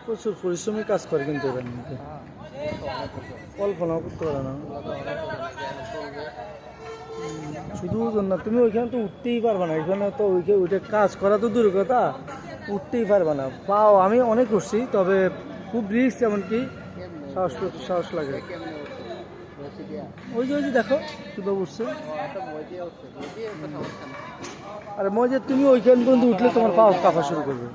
প্রচুর পরিশ্রমী কাজ করে কিন্তু এবার মধ্যে কল্পনাও করতে পারে না। শুধু না, তুমি ওইখানে তো উঠতেই পারবে না, এখানে তো ওইটা কাজ করা তো দূর কথা, উঠতেই পারবে না। পাও আমি অনেক উঠছি, তবে খুব রিস্ক, এমনকি সাহস লাগে। ওই যে দেখো কীভাবে উঠছে। আরে মই যে তুমি ওইখান পর্যন্ত উঠলে তোমার পা কাঁপা শুরু করবে।